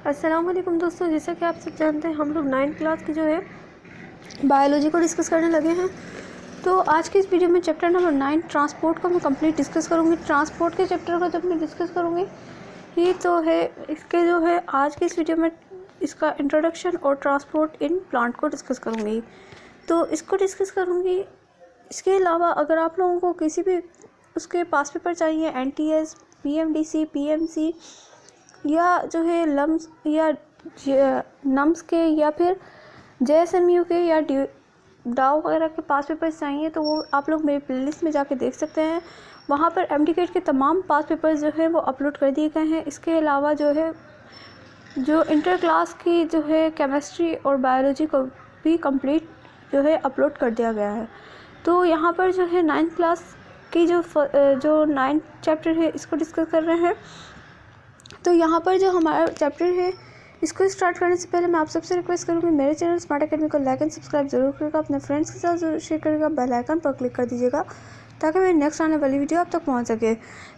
अस्सलाम वालेकुम दोस्तों, जैसा कि आप सब जानते हैं हम लोग 9th क्लास की जो है बायोलॉजी को डिस्कस करने लगे हैं। तो आज की इस वीडियो में चैप्टर नंबर 9 ट्रांसपोर्ट को मैं कंप्लीट डिस्कस करूंगी। ट्रांसपोर्ट के चैप्टर को जब मैं डिस्कस करूंगी ये तो है इसके जो है आज की इस वीडियो में इसका इंट्रोडक्शन और ट्रांसपोर्ट इन प्लांट को डिस्कस करूँगी। तो इसको डिस्कस करूँगी। इसके अलावा अगर आप लोगों को किसी भी उसके पास पेपर चाहिए NTS, PMDC, PMC या जो है लम्स या नम्स के या फिर JSMU के या डाव वगैरह के पास पेपर्स चाहिए तो वो आप लोग मेरी प्लेलिस्ट में जाके देख सकते हैं। वहाँ पर MDCAT के तमाम पास पेपर्स जो है वो अपलोड कर दिए गए हैं। इसके अलावा जो है जो इंटर क्लास की जो है केमिस्ट्री और बायोलॉजी को भी कंप्लीट जो है अपलोड कर दिया गया है। तो यहाँ पर जो है 9th क्लास की जो 9th चैप्टर है इसको डिस्कस कर रहे हैं। तो यहाँ पर जो हमारा चैप्टर है इसको स्टार्ट करने से पहले मैं आप सबसे रिक्वेस्ट करूँगी मेरे चैनल स्मार्ट अकेडमी को लाइक एंड सब्सक्राइब जरूर करिएगा, अपने फ्रेंड्स के साथ जरूर शेयर करिएगा, बेल आइकन पर क्लिक कर दीजिएगा ताकि मेरी नेक्स्ट आने वाली वीडियो आप तक पहुँच सके।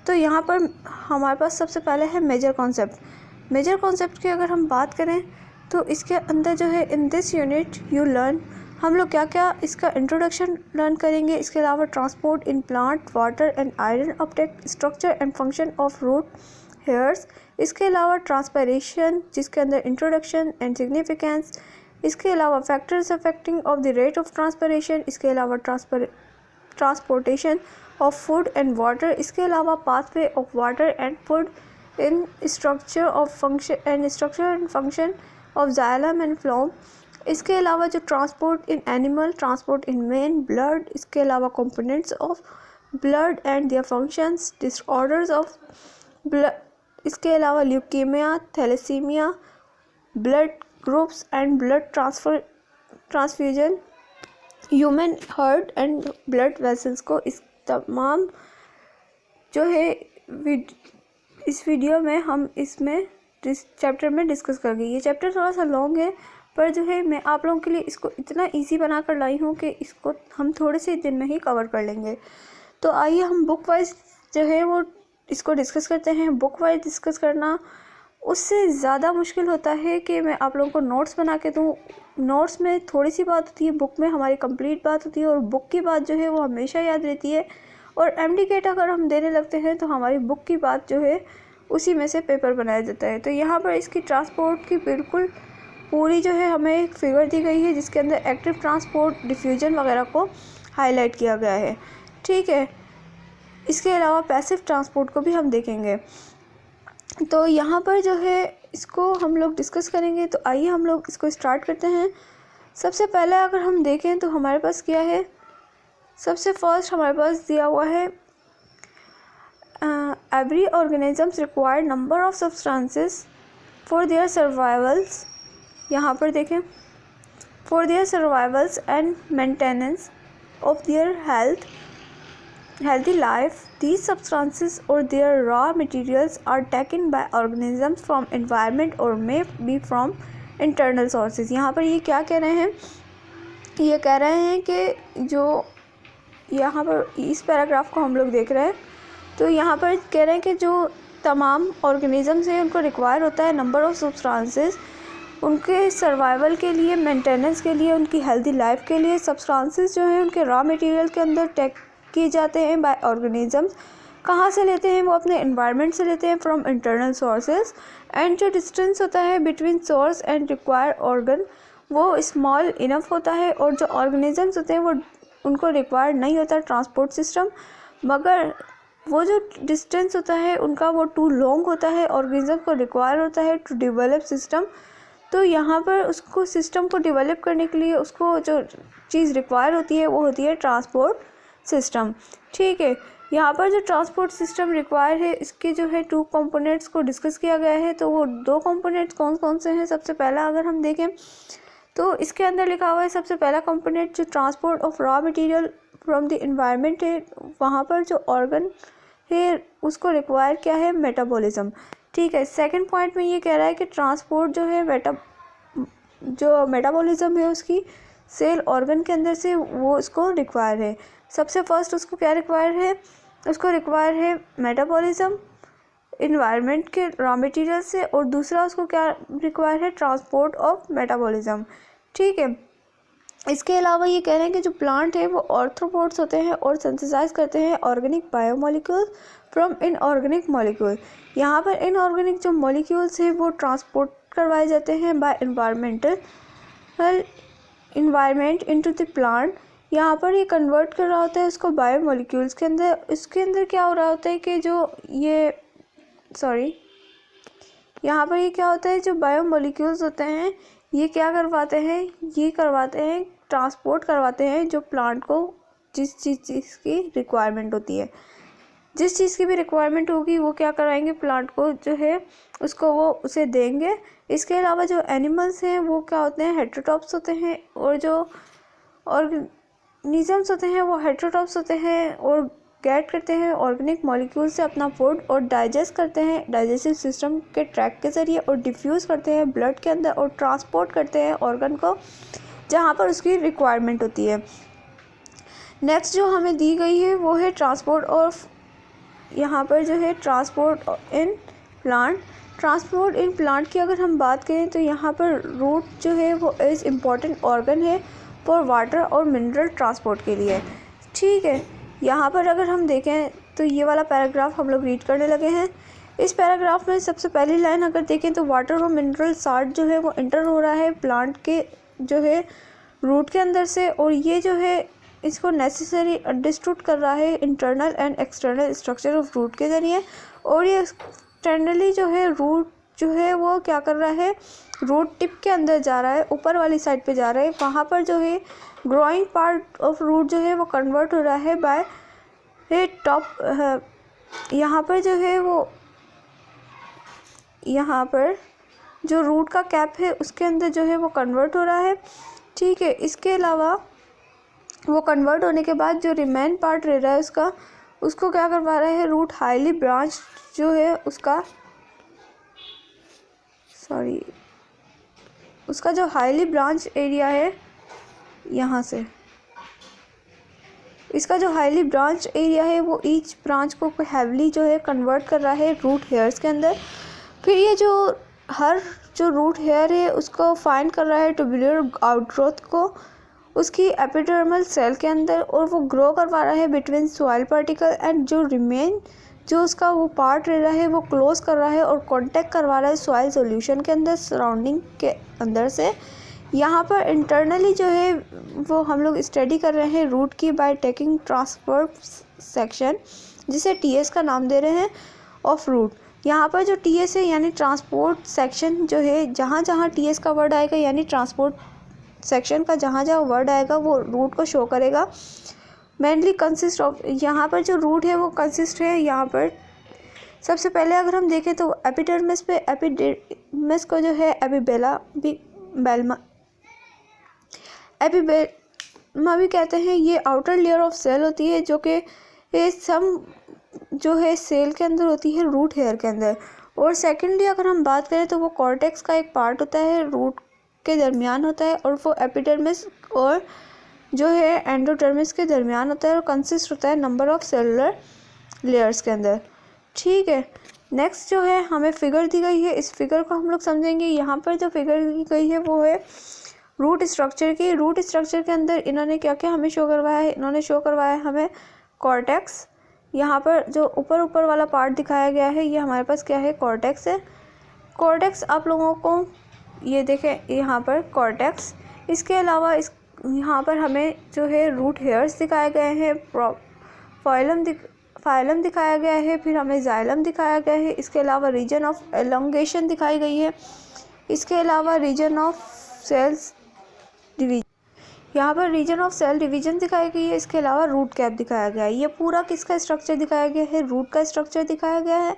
तो यहाँ पर हमारे पास सबसे पहले है मेजर कॉन्सेप्ट। मेजर कॉन्सेप्ट की अगर हम बात करें तो इसके अंदर जो है in this unit you learn हम लोग क्या क्या इसका इंट्रोडक्शन लर्न करेंगे। इसके अलावा transport in plant, water and iron uptake, structure and function of root hairs. इसके अलावा ट्रांसपरेशन जिसके अंदर इंट्रोडक्शन एंड सिग्निफिकेंस। इसके अलावा factors affecting of the rate of transpiration. इसके अलावा transportation of food and water. इसके अलावा pathway of water and food in structure and function of xylem and phloem. इसके अलावा जो transport in animal, transport in men blood. इसके अलावा components of blood and their functions, disorders of blood. इसके अलावा leukaemia, thalassaemia, blood groups and blood transfusion, human heart and blood vessels को इस तमाम जो है इस वीडियो में हम इसमें चैप्टर में डिस्कस करेंगे। ये चैप्टर थोड़ा सा लॉन्ग है पर जो है मैं आप लोगों के लिए इसको इतना इजी बना कर लाई हूँ कि इसको हम थोड़े से दिन में ही कवर कर लेंगे। तो आइए हम बुक वाइज जो है वो इसको डिस्कस करते हैं। बुक वाइज डिस्कस करना उससे ज़्यादा मुश्किल होता है कि मैं आप लोगों को नोट्स बना के दूँ। नोट्स में थोड़ी सी बात होती है, बुक में हमारी कंप्लीट बात होती है और बुक की बात जो है वो हमेशा याद रहती है। और MDCAT अगर हम देने लगते हैं तो हमारी बुक की बात जो है उसी में से पेपर बनाया जाता है। तो यहाँ पर इसकी ट्रांसपोर्ट की बिल्कुल पूरी जो है हमें एक फिगर दी गई है जिसके अंदर एक्टिव ट्रांसपोर्ट, डिफ्यूजन वगैरह को हाईलाइट किया गया है। ठीक है, इसके अलावा पैसिव ट्रांसपोर्ट को भी हम देखेंगे। तो यहाँ पर जो है इसको हम लोग डिस्कस करेंगे। तो आइए हम लोग इसको स्टार्ट करते हैं। सबसे पहले अगर हम देखें तो हमारे पास क्या है, सबसे फर्स्ट हमारे पास दिया हुआ है every organisms required number of substances for their survivals. यहाँ पर देखें for their survivals and maintenance of their healthy life, these substances or their raw materials are taken by organisms from environment or may be from internal sources। यहाँ पर ये क्या कह रहे हैं, ये कह रहे हैं कि जो यहाँ पर इस पैराग्राफ को हम लोग देख रहे हैं तो यहाँ पर कह रहे हैं कि जो तमाम ऑर्गेनिजम्स हैं उनको रिक्वायर होता है नंबर ऑफ सब्सटेंसेस उनके सर्वाइवल के लिए, मेंटेनेंस के लिए, उनकी हेल्दी लाइफ के लिए। सब्सटेंसेस जो हैं उनके रॉ मटेरियल के अंदर टेक किए जाते हैं बाय ऑर्गेनिजम्स। कहाँ से लेते हैं, वो अपने एनवायरनमेंट से लेते हैं, फ्रॉम इंटरनल सोर्सेज। एंड जो डिस्टेंस होता है between source and required organ वो स्मॉल इनफ होता है। और जो ऑर्गेनिजम्स होते हैं वो उनको रिक्वायर्ड नहीं होता ट्रांसपोर्ट सिस्टम, मगर वो जो डिस्टेंस होता है उनका वो टू लॉन्ग होता है। ऑर्गेनिज्म को रिक्वायर होता है टू डेवलप सिस्टम। तो यहाँ पर उसको सिस्टम को डेवलप करने के लिए उसको जो चीज़ रिक्वायर होती है वो होती है ट्रांसपोर्ट सिस्टम। ठीक है, यहाँ पर जो ट्रांसपोर्ट सिस्टम रिक्वायर है इसके जो है 2 कंपोनेंट्स को डिस्कस किया गया है। तो वो 2 कंपोनेंट्स कौन कौन से हैं, सबसे पहला अगर हम देखें तो इसके अंदर लिखा हुआ है सबसे पहला कंपोनेंट जो transport of raw material from the environment है। वहाँ पर जो ऑर्गन है उसको रिक्वायर क्या है, मेटाबॉलिज्म। ठीक है, सेकंड पॉइंट में ये कह रहा है कि ट्रांसपोर्ट जो है जो मेटाबॉलिज्म है उसकी सेल ऑर्गन के अंदर से वो उसको रिक्वायर है। सबसे फर्स्ट उसको क्या रिक्वायर है, उसको रिक्वायर है मेटाबॉलिज्म। इन्वायरमेंट के रॉ मटेरियल से, और दूसरा उसको क्या रिक्वायर है, ट्रांसपोर्ट ऑफ मेटाबॉलिज्म। ठीक है, इसके अलावा ये कह रहे हैं कि जो प्लांट है वो ऑर्थ्रोपोड्स होते हैं और सिंथेसाइज करते हैं organic biomolecule from inorganic molecule. यहाँ पर इनऑर्गेनिक जो मॉलिक्यूल्स हैं वो ट्रांसपोर्ट करवाए जाते हैं by environment into the plant. यहाँ पर ये कन्वर्ट कर रहा होता है उसको बायोमोलिक्यूल्स के अंदर। इसके अंदर क्या हो रहा होता है कि जो ये यहाँ पर ये क्या होता है, जो बायोमोलिक्यूल्स होते हैं ये क्या करवाते हैं, ये करवाते हैं, ट्रांसपोर्ट करवाते हैं जो प्लांट को जिस चीज़ की रिक्वायरमेंट होती है, जिस चीज़ की भी रिक्वायरमेंट होगी वो क्या कराएंगे, प्लांट को जो है उसको वो उसे देंगे। इसके अलावा जो एनिमल्स हैं वो क्या होते हैं, हेटेरोट्रॉप्स होते हैं, और जो ऑर्गेनिजम्स होते हैं वो हेटेरोट्रॉप्स होते हैं और गेट करते हैं ऑर्गेनिक मॉलिक्यूल से अपना फूड और डाइजेस्ट करते हैं डाइजेस्टिव सिस्टम के ट्रैक के ज़रिए, और डिफ्यूज़ करते हैं ब्लड के अंदर और ट्रांसपोर्ट करते हैं ऑर्गन को जहाँ पर उसकी रिक्वायरमेंट होती है। नेक्स्ट जो हमें दी गई है वो है ट्रांसपोर्ट ऑफ, यहाँ पर जो है transport in plant. Transport in plant की अगर हम बात करें तो यहाँ पर रूट जो है वो इज़ इम्पॉर्टेंट ऑर्गन है फॉर वाटर और मिनरल ट्रांसपोर्ट के लिए। ठीक है, यहाँ पर अगर हम देखें तो ये वाला पैराग्राफ हम लोग रीड करने लगे हैं। इस पैराग्राफ में सबसे पहली लाइन अगर देखें तो वाटर और मिनरल साल्ट जो है वो इंटर हो रहा है प्लांट के जो है रूट के अंदर से, और ये जो है इसको नेसेसरी अंडरस्टूड कर रहा है internal and external structure of root के ज़रिए, और ये एक्सटर्नली जो है रूट जो है वो क्या कर रहा है, रूट टिप के अंदर जा रहा है, ऊपर वाली साइड पे जा रहा है, वहाँ पर जो है ग्रोइंग पार्ट ऑफ रूट जो है वो कन्वर्ट हो रहा है बाय टॉप। यहाँ पर जो है वो यहाँ पर जो रूट का कैप है उसके अंदर जो है वो कन्वर्ट हो रहा है। ठीक है, इसके अलावा वो कन्वर्ट होने के बाद जो रिमेन पार्ट रह रहा है उसको क्या करवा रहा है, रूट हाईली ब्रांच जो है उसका जो हाईली ब्रांच एरिया है, यहाँ से इसका जो हाईली ब्रांच एरिया है वो ईच ब्रांच को हैवली जो है कन्वर्ट कर रहा है रूट हेयर्स के अंदर। फिर ये जो रूट हेयर है उसको फाइंड कर रहा है ट्यूबुलर आउटग्रोथ को उसकी एपिडर्मल सेल के अंदर, और वो ग्रो करवा रहा है बिटवीन सॉइल पार्टिकल एंड जो उसका वो पार्ट रह रहा है वो क्लोज कर रहा है और कांटेक्ट करवा रहा है सॉइल सॉल्यूशन के अंदर सराउंडिंग के अंदर से। यहाँ पर इंटरनली जो है वो हम लोग स्टडी कर रहे हैं रूट की बाय टेकिंग ट्रांसपोर्ट सेक्शन, जिसे टीएस का नाम दे रहे हैं, ऑफ रूट। यहाँ पर जो टीएस है यानी ट्रांसपोर्ट सेक्शन जो है, जहाँ जहाँ टीएस का वर्ड आएगा यानी ट्रांसपोर्ट सेक्शन का जहाँ जहाँ वर्ड आएगा वो रूट को शो करेगा। मेनली कंसिस्ट ऑफ, यहाँ पर जो रूट है वो कंसिस्ट है, यहाँ पर सबसे पहले अगर हम देखें तो एपिडर्मिस पे, एपिडर्मिस को जो है एपिबेल्मा भी कहते हैं। ये आउटर लेयर ऑफ सेल होती है जो कि जो है सेल के अंदर होती है रूट हेयर के अंदर। और सेकेंडली अगर हम बात करें तो वो कॉर्टेक्स का एक पार्ट होता है, रूट के दरमियान होता है, और वो एपिडर्मिस और जो है एंडोडर्मिस के दरमियान होता है और कंसिस्ट होता है नंबर ऑफ सेलुलर लेयर्स के अंदर। ठीक है, नेक्स्ट जो है हमें फिगर दी गई है, इस फिगर को हम लोग समझेंगे। यहाँ पर जो फिगर दी गई है वो है रूट स्ट्रक्चर की। रूट स्ट्रक्चर के अंदर इन्होंने क्या क्या हमें शो करवाया है, इन्होंने शो करवाया है हमें कॉर्टेक्स। यहाँ पर जो ऊपर वाला पार्ट दिखाया गया है ये हमारे पास क्या है, कॉर्टेक्स है। कॉर्टेक्स आप लोगों को ये देखें, यहाँ पर कॉर्टेक्स। इसके अलावा यहाँ पर हमें जो है रूट हेयर्स दिखाए गए हैं, फाइलम दिखाया गया है, फिर हमें जाइलम दिखाया गया है। इसके अलावा रीजन ऑफ एलोंगेशन दिखाई गई है। इसके अलावा रीजन ऑफ सेल्स डिवीजन, यहाँ पर रीजन ऑफ सेल डिवीजन दिखाई गई है। इसके अलावा रूट कैप दिखाया गया है। ये पूरा किसका स्ट्रक्चर दिखाया गया है, रूट का स्ट्रक्चर दिखाया गया है।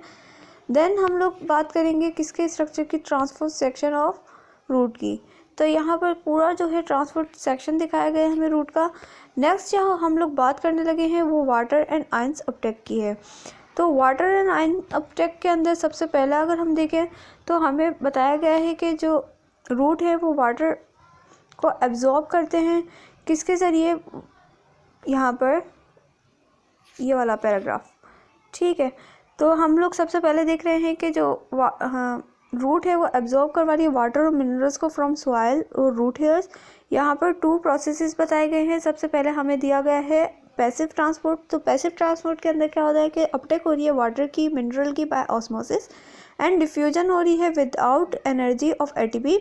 देन हम लोग बात करेंगे किसके स्ट्रक्चर की, ट्रांसपोर्ट सेक्शन ऑफ रूट की। तो यहाँ पर पूरा जो है ट्रांसपोर्ट सेक्शन दिखाया गया है हमें रूट का। नेक्स्ट जो हम लोग बात करने लगे हैं वो वाटर एंड आयंस अपटेक की है। तो वाटर एंड आयन अपटेक के अंदर सबसे पहला अगर हम देखें तो हमें बताया गया है कि जो रूट है वो वाटर को एब्जॉर्ब करते हैं, किसके ज़रिए, यहाँ पर ये वाला पैराग्राफ। ठीक है, तो हम लोग सबसे पहले देख रहे हैं कि जो रूट है वो एब्जॉर्ब करवा रही है वाटर और मिनरल्स को फ्रॉम सॉइल और रूट हेयर्स। यहाँ पर 2 प्रोसेसेस बताए गए हैं। सबसे पहले हमें दिया गया है पैसिव ट्रांसपोर्ट। तो पैसिव ट्रांसपोर्ट के अंदर क्या होता है कि अपटेक हो रही है वाटर की, मिनरल की बाय ऑस्मोसिस, एंड डिफ्यूजन हो रही है विदाउट एनर्जी ऑफ एटीपी।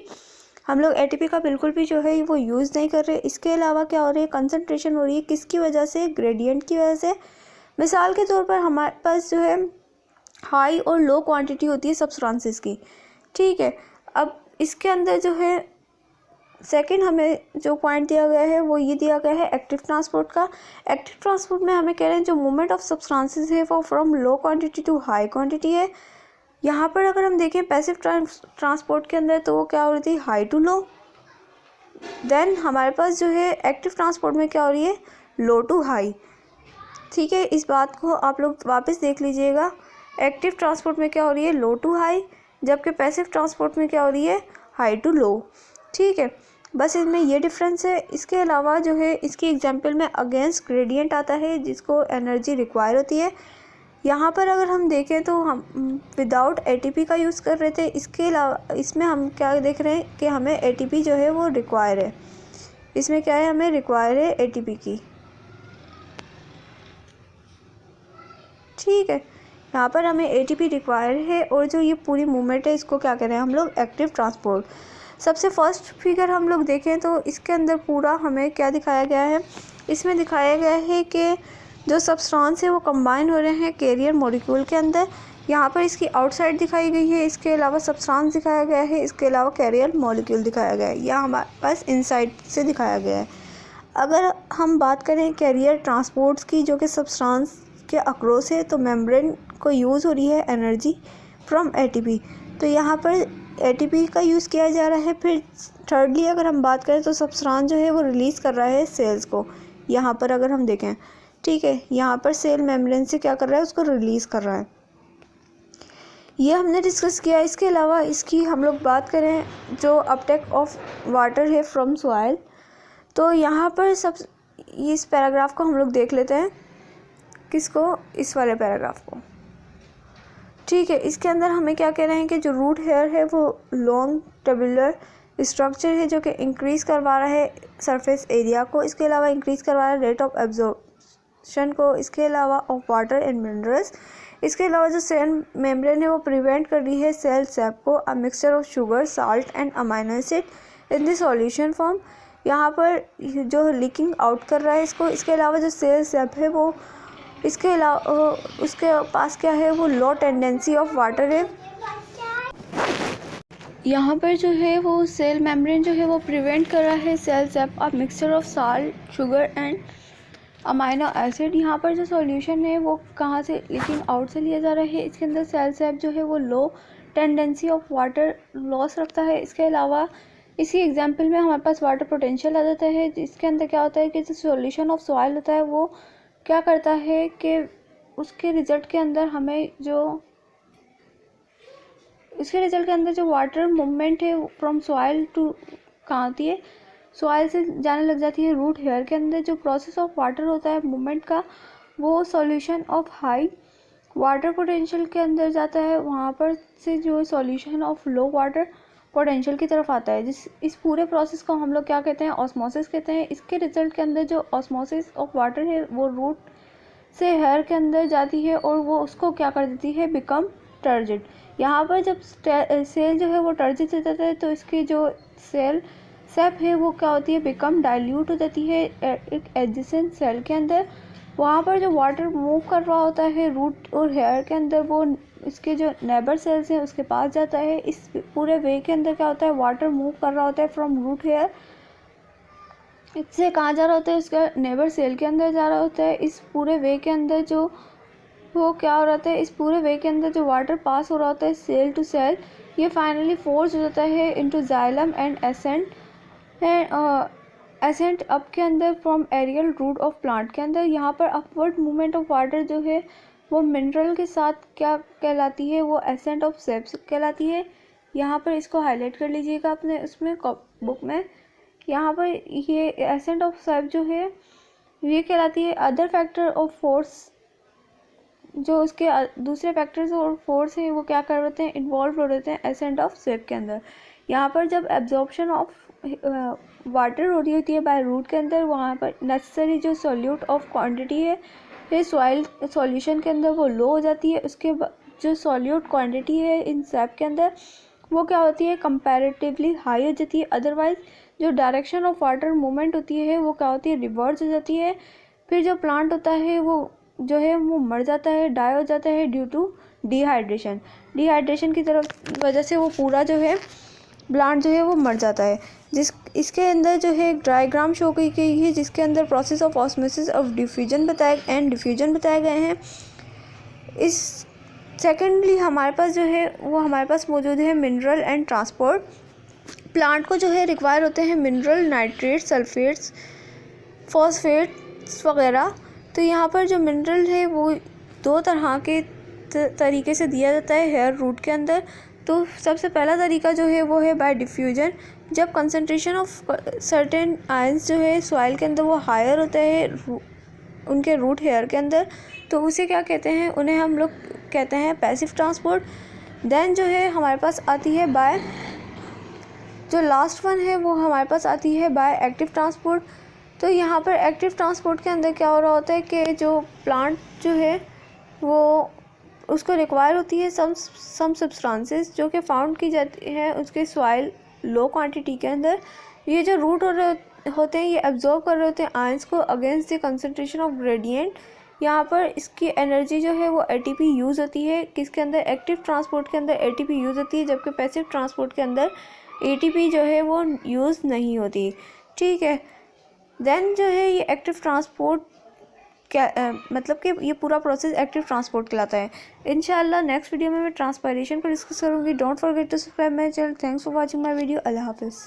हम लोग एटीपी का बिल्कुल भी जो है वो यूज़ नहीं कर रहे। इसके अलावा क्या हो रही है, कंसनट्रेशन हो रही है किसकी वजह से, ग्रेडियंट की वजह से। मिसाल के तौर पर हमारे पास जो है हाई और लो क्वांटिटी होती है सब्सटेंसेस की, ठीक है। अब इसके अंदर जो है सेकंड हमें जो पॉइंट दिया गया है वो ये दिया गया है एक्टिव ट्रांसपोर्ट का। एक्टिव ट्रांसपोर्ट में हमें कह रहे हैं जो मूवमेंट ऑफ सब्सटेंसेस है वो from low quantity to high quantity है। यहाँ पर अगर हम देखें पैसिव ट्रांसपोर्ट के अंदर तो वो क्या हो रही थी, हाई टू लो। देन हमारे पास जो है एक्टिव ट्रांसपोर्ट में क्या हो रही है, लो टू हाई, ठीक है। इस बात को आप लोग वापस देख लीजिएगा। एक्टिव ट्रांसपोर्ट में क्या हो रही है, लो टू हाई, जबकि पैसिव ट्रांसपोर्ट में क्या हो रही है, हाई टू लो, ठीक है। बस इनमें ये डिफरेंस है। इसके अलावा जो है इसकी एग्जांपल में अगेंस्ट ग्रेडियंट आता है जिसको एनर्जी रिक्वायर होती है। यहाँ पर अगर हम देखें तो हम विदाउट एटीपी का यूज़ कर रहे थे। इसके अलावा इसमें हम क्या देख रहे हैं कि हमें एटीपी जो है वो रिक्वायर है। इसमें क्या है, हमें रिक्वायर है एटीपी की, ठीक है। यहाँ पर हमें एटीपी रिक्वायर है और जो ये पूरी मूवमेंट है इसको क्या कह रहे हैं हम लोग, एक्टिव ट्रांसपोर्ट। सबसे फर्स्ट फिगर हम लोग देखें तो इसके अंदर पूरा हमें क्या दिखाया गया है, इसमें दिखाया गया है कि जो सब्सटेंस है वो कंबाइन हो रहे हैं कैरियर मॉलिक्यूल के अंदर। यहाँ पर इसकी आउटसाइड दिखाई गई है, इसके अलावा सब्सटेंस दिखाया गया है, इसके अलावा कैरियर मॉलिक्यूल दिखाया गया है, या हमारे पास इनसाइड से दिखाया गया है। अगर हम बात करें कैरियर ट्रांसपोर्ट्स की जो कि सब्सटेंस के अक्रॉस है, तो मेम्ब्रेन को यूज़ हो रही है एनर्जी फ्रॉम एटीपी, तो यहाँ पर एटीपी का यूज़ किया जा रहा है। फिर थर्डली अगर हम बात करें तो सब्सटेंस जो है वो रिलीज़ कर रहा है सेल्स को। यहाँ पर अगर हम देखें, ठीक है, यहाँ पर सेल मेम्ब्रेन से क्या कर रहा है, उसको रिलीज़ कर रहा है। ये हमने डिस्कस किया। इसके अलावा इसकी हम लोग बात करें जो अपटेक ऑफ वाटर है फ्रॉम सॉइल, तो यहाँ पर सब इस पैराग्राफ को हम लोग देख लेते हैं। किसको, इस वाले पैराग्राफ को, ठीक है। इसके अंदर हमें क्या कह रहे हैं कि जो रूट हेयर है वो लॉन्ग टब्यूलर स्ट्रक्चर है जो कि इंक्रीज़ करवा रहा है सरफेस एरिया को। इसके अलावा इंक्रीज़ करवा रहा है रेट ऑफ एब्जॉर्प्शन को, इसके अलावा ऑफ वाटर एंड मिनरल्स। इसके अलावा जो सेल मेम्ब्रेन है वो प्रिवेंट कर रही है सेल सैप को, a mixture of sugar, salt and amino acid in the solution form. यहाँ पर जो लीकिंग आउट कर रहा है इसको। इसके अलावा जो सेल सैप है वो, इसके अलावा उसके पास क्या है, वो लो टेंडेंसी ऑफ वाटर है। यहाँ पर जो है वो सेल मेम्ब्रेन जो है वो प्रिवेंट कर रहा है cell sap of mixture of salt, sugar and amino acid. यहाँ पर जो सॉल्यूशन है वो कहाँ से, लीकिंग आउट से लिया जा रहा है। इसके अंदर सेल सैप जो है वो लो टेंडेंसी ऑफ वाटर लॉस रखता है। इसके अलावा इसी एग्जाम्पल में हमारे पास वाटर पोटेंशियल आ जाता है, जिसके अंदर क्या होता है कि जो सॉल्यूशन ऑफ सॉइल होता है वो क्या करता है कि उसके रिज़ल्ट के अंदर हमें जो इसके रिज़ल्ट के अंदर जो वाटर मूवमेंट है फ्रॉम सॉइल टू कहाँ होती है, सॉइल से जाने लग जाती है रूट हेयर के अंदर। जो प्रोसेस ऑफ वाटर होता है मूवमेंट का, वो solution of high water potential के अंदर जाता है, वहाँ पर से जो solution of low water potential की तरफ आता है। इस पूरे प्रोसेस को हम लोग क्या कहते हैं, ऑस्मोसिस कहते हैं। इसके रिजल्ट के अंदर जो ऑस्मोसिस ऑफ वाटर है वो रूट से हेयर के अंदर जाती है और वो उसको क्या कर देती है, बिकम टर्जिड। यहाँ पर जब सेल जो है वो टर्जिड हो जाता है तो इसकी जो सेल सेप है वो क्या होती है, बिकम डाइल्यूट हो जाती है एक एडजेसेंट सेल के अंदर। वहाँ पर जो वाटर मूव कर रहा होता है रूट और हेयर के अंदर, वो इसके जो नेबर सेल्स हैं उसके पास जाता है। इस पूरे वे के अंदर क्या होता है, वाटर मूव कर रहा होता है फ्रॉम रूट हेयर, इससे कहाँ जा रहा होता है, उसका नेबर सेल के अंदर जा रहा होता है। इस पूरे वे के अंदर जो वो क्या हो रहा है, इस पूरे वे के अंदर जो वाटर पास हो रहा होता है सेल टू सेल, ये फाइनली फोर्स हो जाता है into xylem and ascent up के अंदर from aerial root of plant के अंदर। यहाँ पर अपवर्ड मूवमेंट ऑफ वाटर जो है वो मिनरल के साथ क्या कहलाती है, वो एसेंट ऑफ सेप्स कहलाती है। यहाँ पर इसको हाईलाइट कर लीजिएगा अपने उसमें बुक में। यहाँ पर ये एसेंट ऑफ सेप जो है ये कहलाती है। अदर फैक्टर ऑफ फोर्स जो उसके दूसरे फैक्टर्स और फोर्स हैं वो क्या कर रहे हैं, इन्वॉल्व हो रहे हैं एसेंट ऑफ स्वेप के अंदर। यहाँ पर जब एब्जॉर्प्शन ऑफ वाटर हो रही होती है बाय रूट के अंदर, वहाँ पर नेसेसरी जो सॉल्यूट ऑफ क्वांटिटी है फिर सॉइल सॉल्यूशन के अंदर वो लो हो जाती है। उसके जो सॉल्यूट क्वांटिटी है इन स्वेप के अंदर वो क्या होती है, कंपैरेटिवली हाई हो जाती है। अदरवाइज जो डायरेक्शन ऑफ वाटर मूवमेंट होती है वो क्या होती है, रिवर्स हो जाती है। फिर जो प्लांट होता है वो जो है वो मर जाता है, डाई हो जाता है ड्यू टू डिहाइड्रेशन। डिहाइड्रेशन की तरफ वजह से वो पूरा जो है प्लांट जो है वो मर जाता है। इसके अंदर जो है एक डायग्राम शो की गई है जिसके अंदर process of osmosis of diffusion बताए गए हैं। इस सेकेंडली हमारे पास जो है वो हमारे पास मौजूद है मिनरल एंड ट्रांसपोर्ट। प्लांट को जो है रिक्वायर होते हैं मिनरल, नाइट्रेट्स, सल्फेट्स, फॉस्फेट्स वगैरह। तो यहाँ पर जो मिनरल है वो दो तरह के तरीके से दिया जाता है हेयर रूट के अंदर। तो सबसे पहला तरीका जो है वो है बाय डिफ्यूजन। जब कंसंट्रेशन ऑफ सर्टेन आयंस जो है सॉइल के अंदर वो हायर होता है उनके रूट हेयर के अंदर, तो उसे क्या कहते हैं, उन्हें हम लोग कहते हैं पैसिव ट्रांसपोर्ट। देन जो है हमारे पास आती है बाय, जो लास्ट वन है वो हमारे पास आती है बाय एक्टिव ट्रांसपोर्ट। तो यहाँ पर एक्टिव ट्रांसपोर्ट के अंदर क्या हो रहा होता है कि जो प्लांट जो है वो उसको रिक्वायर होती है सम सब्सटेंसेस जो कि फाउंड की जाती है उसके सॉइल लो क्वांटिटी के अंदर। ये जो रूट हो रहे होते हैं ये एब्जॉर्ब कर रहे होते हैं आयंस को against the concentration of gradient. यहाँ पर इसकी एनर्जी जो है वो एटीपी यूज़ होती है। किसके अंदर, एक्टिव ट्रांसपोर्ट के अंदर एटीपी यूज़ होती है, जबकि पैसिव ट्रांसपोर्ट के अंदर एटीपी जो है वो यूज़ नहीं होती। ठीक है। देन जो है ये एक्टिव ट्रांसपोर्ट क्या मतलब कि ये पूरा प्रोसेस एक्टिव ट्रांसपोर्ट कहलाता है। इंशाल्लाह नेक्स्ट वीडियो में मैं ट्रांसपायरेशन को डिस्कस करूँगी। Don't forget to subscribe my channel. Thanks for watching my video. अल्लाह हाफिज़।